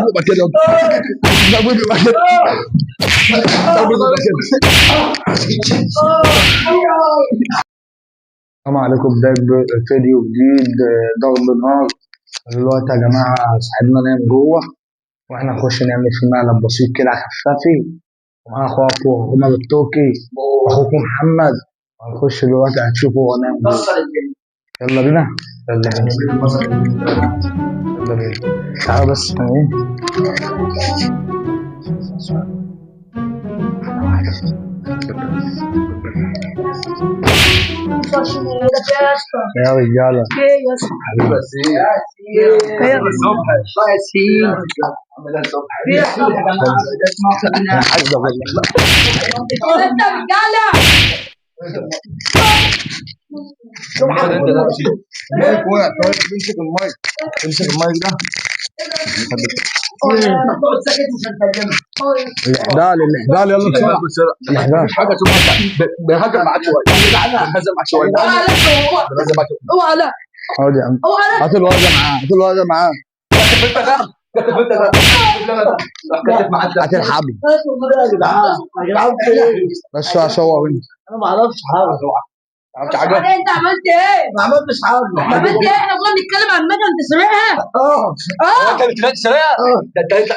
بيبقى كده الضرب بيبقى كده الضرب بيبقى كده. السلام عليكم، بداية فيديو جديد ضرب نار. دلوقتي يا جماعة صاحبنا نايم جوه واحنا نخش نعمل فيه مقلب بسيط كده خفافي، ومعانا اخوكم عمر التوكي واخوكم محمد. هنخش دلوقتي هتشوفوا هو نايم جوه. يلا بينا يلا بينا يلا بينا. تعالى بس ايه يا رجالة حبيبي امسك المايك ده. الاحدال يلا بسرعة الاحدال. مفيش حاجة بيهاجم معاك شوية اوعى لا حاضر يا عم. هات الواد معاه هات الحبل بس هصور انت. انا ما اعرفش حاجه. انت عملت ايه؟ ما عملتش حاجه. عملت ايه؟ احنا كنا بنتكلم عن مدى تسرقها. انت بتتكلم تسرقها؟ ده انت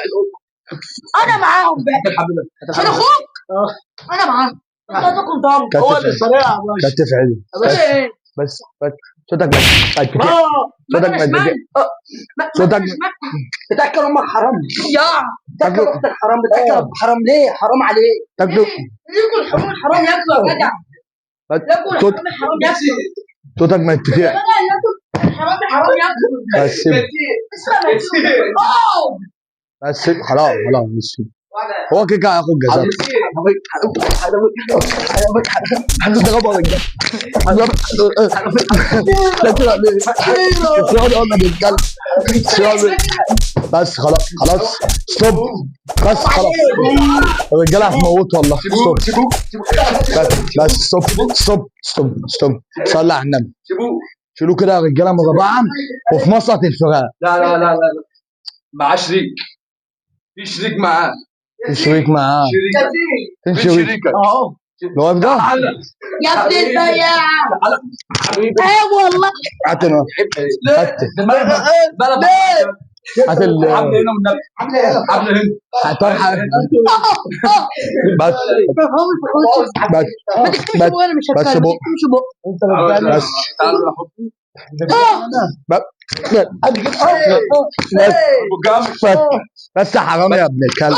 انا معاهم بقى. عشان اخوك انا معاهم. انتوا طبعا هو اللي سرقها. كتف عدل بس صوتك صوتك بتاكل امك حرام يا بتاكل اختك حرام. بتاكل ابوك حرام ليه؟ حرام عليك. تاكل ياكل حرام الحرام ياكله يا جدع. ياكل حرام الحرام ياكله. صوتك ما يتفقش. حرام الحرام ياكله. بس خلاص هو كده هياخد جزاء. هتضربه يا رجاله. بس خلاص ستوب. بس خلاص الرجاله هتموت والله. ستوب بس ستوب. صلي على النبي. شيلوه كده يا رجاله مربعا وفي مسقط الفراق. لا معاه شريك. في شريك معاه. فين شريكك؟ اهو الواد ده يا ابن البياع حبيبي. ايه والله هات هات بس بس حرام يا ابن الكلب.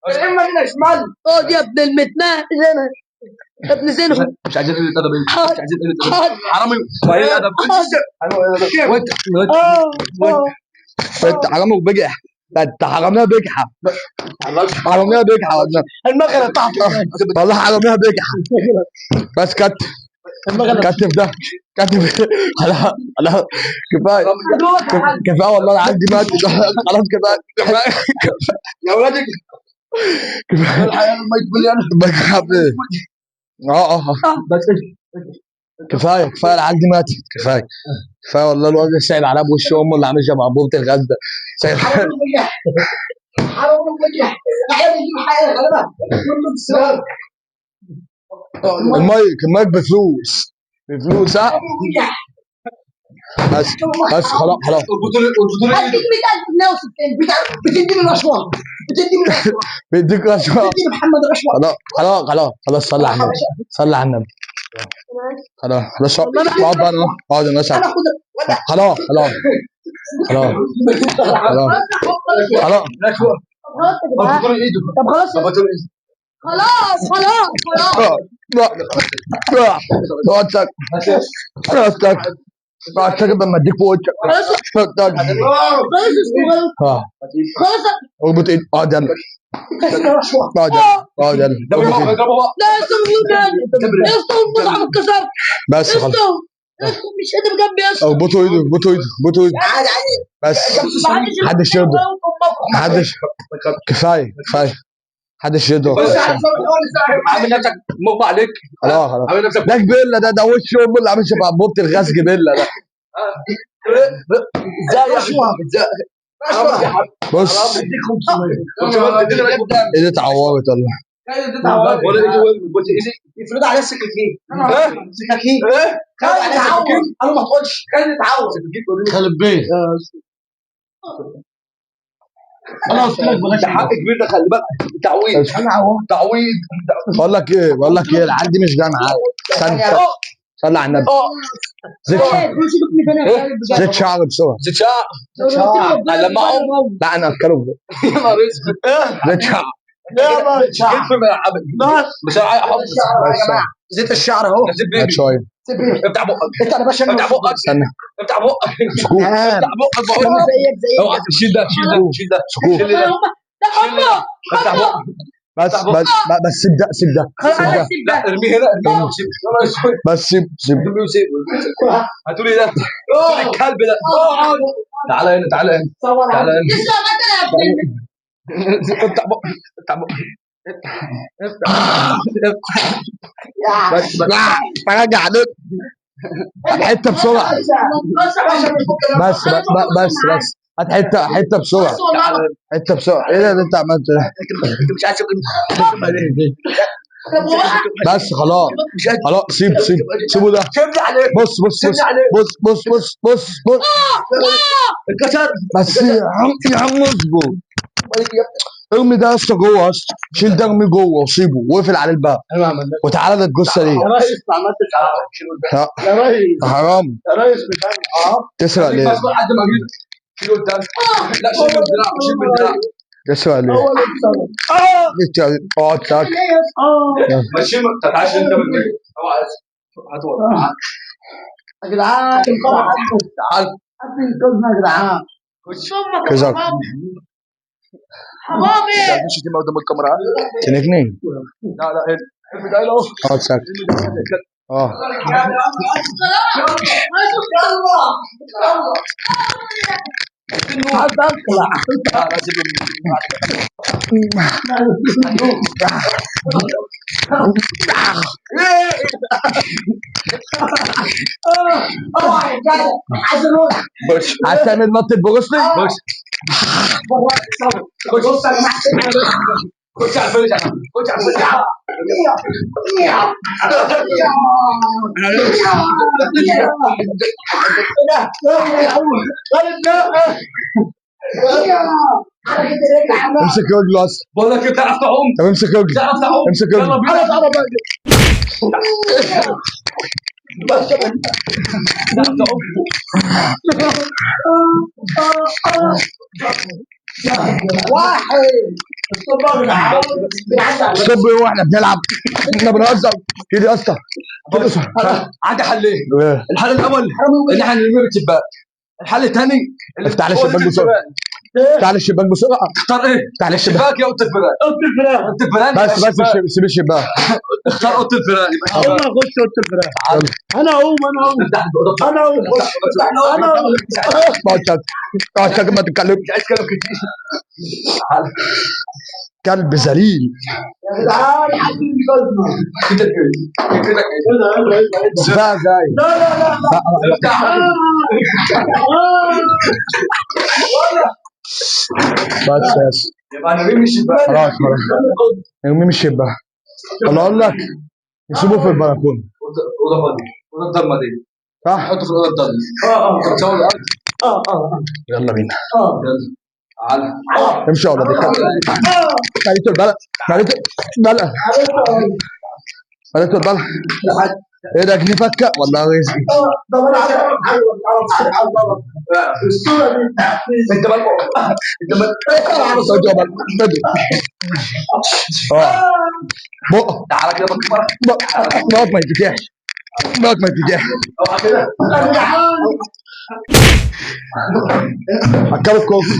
بس اما هنا شمال. اقعد يا ابن المتناه يا ابن زينب. مش عايزين قله ادب. حرامي وقليل ادب. وانت حرامي وبجح. انت حراميه بجحه. المكنه بتاعته والله حراميه بجحه. بس كتف ده خلاص كفايه والله انا عندي مات. خلاص كفايه يا ولادك كفايه الحياه الميت مليان. كفايه العيال دي ماتت. كفايه والله. الواد سايب على ابو وش امه اللي عامل شبه عبوبه الغاز ده. سايب حرام الوجه. احنا بنجيب حاجه غالبا المايك بفلوس ها. بس خلاص هديك 100,000 جنيه وستين. بتديني رشوه. بيديك رشوه. بتديني محمد رشوه. خلاص صلي على النبي. خلاص اقعد يا باشا. خلاص طب خلاص اقعد ساكت لما اديك في وشك. خلاص اربط ايدك. اقعد يلا. بس خلاص مش قادر جنبي يا اسطى. اربطوا ايده بس محدش يرضى. كفايه محدش يرضى. عامل نفسك مغمى عليك. خلاص ده جبله. ده وش امه اللي عامل شبه عبوبه الغاز. جبله ده ازاي بص ايدي اتعورت والله. يفرض على السكاكين. سكاكين. خلي يتعور. انا ما تقولش خلي يتعور. خالد بيه خلاص ده حق كبير ده، خلي بالك. تعويض تعويض. بقول لك ايه العيال دي مش جايه معايا. صلي على النبي. زيت شعر بسرعه. زيت شعر لمعهم. لا انا اكله يا نهار اسود. زيت شعر. كيف ملعبك مش احط زيت الشعر اهو. هات شويه. افتح بقك. انت يا باشا افتح بقك. استنى. افتح بقك. سكوت. افتح بقك بقول لك. اوعى شيل ده شيل ده. سكوت. شيل ده. افتح بقك. بس سيب ده لا ارميه هنا ارميه وسيب. بس سيب ارميه وسيب. هاتولي ده. هاتولي الكلب ده. تعالى هنا تعالى هنا. تعالى هنا. افتح بقك. افتح بقك. بس راجع عليك حته بسرعه. بس هات حته بسرعه. حته بسرعه. ايه ده اللي انت عملته ده؟ انت مش عايز بس خلاص سيبه ده. سيبني عليك. بص اتكسر. بس يا عم اصبر. ارمي ده يا اسطى جوه يا اسطى. شيل ده ارميه جوه وسيبه واقفل عليه الباب. وتعالى ده الجثه ليه؟ يا ريس ما عملتش حاجه. يا ريس حرام. يا ريس مش حرام. تسرق ليه؟ لحد ما اجيب. شيله قدام. لا شيل بالدراع شيل بالدراع. تسرق ليه؟ هو اللي بيسوي. اقعد ساكت. ماشي ما تتعاش انت بالليل. هتوقع. يا جدعان تعال. حد ينقذنا يا جدعان. كذا حبابي مش تيجي قدام الكاميرا. تنكني. لا اقعد ساكت. عايز تعمل نط بروسلي؟ خش على الفريق. خش على الفريق. امسك رجله اصلا. بقول لك بتعرف تعوم. طب امسك رجله. بتعرف تعوم. امسك رجله. يلا صب واحنا بنلعب. احنا بنهزر كده يا اسطى. عندي حلين. الحل الاول ان احنا نرمي بالشباك. الحل الثاني افتح لي الشباك بسرعه. افتح لي الشباك بسرعه. اختار ايه؟ افتح لي الشباك. يا اوضه الفيران. اوضه الفيران. بس سيب الشباك. اختار اوضه الفيران. اقوم اخش اوضه الفراخ. انا اقوم اقعد ساكت ما تتكلمش. مش عايز كلام كتير. كلب ذليل. يا جدعان حد ينقذنا. كده سباق جاي. لا بس يبقى نرمي الشباك. خلاص ارمي من الشباك. انا اقول لك يسيبه في البلكونه. اوضه فاضيه. اوضه الضلمه دي. صح. حطه في الاوضه الضلمه. انت بتصور الارض. يلا بينا. يلا تعالى. امشي يا ولد الكلب. ماليت البلد. ايه ده جنيه فكه ولا رزقي؟ انت مالك. بق تعالى كده بقك ما يتفتحش. اوعى كده. اكلت كوفي.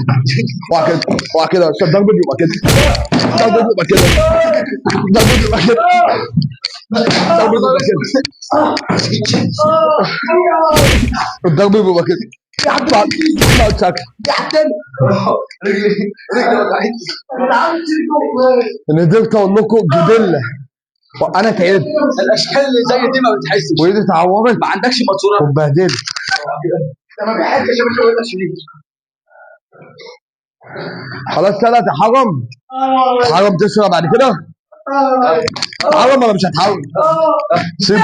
اوعى كده ضرب يبقى كده. الضرب بيبقى كده. يا عم اقعد ساكت. رجلي وجعتني. انا قدرت اقول لكم جبله وانا تعبت. الاشكال اللي زي دي ما بتحسش. وايدي اتعورت. ما عندكش ماسوره. واتبهدلت. ما بحبش يا باشا ولا شريك. خلاص ثلاث يا حرم. حرم تشرب بعد كده. حرم ولا مش هتحاول؟ سيب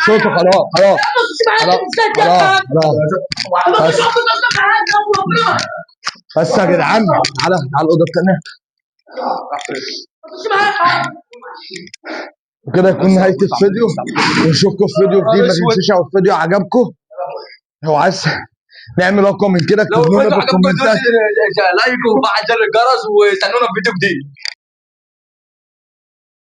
صوت خلاص خلاص خلاص بس يا جدعان. تعالى الاوضه الثانيه. وكده يكون نهايه الفيديو، ونشوفكم في فيديو جديد. ما تنسوش لو الفيديو عجبكم، لو عايز نعمل اقوى من كده اكتبوا لنا في الكومنتات لايك وفعل زر الجرس واستنونا في فيديو جديد.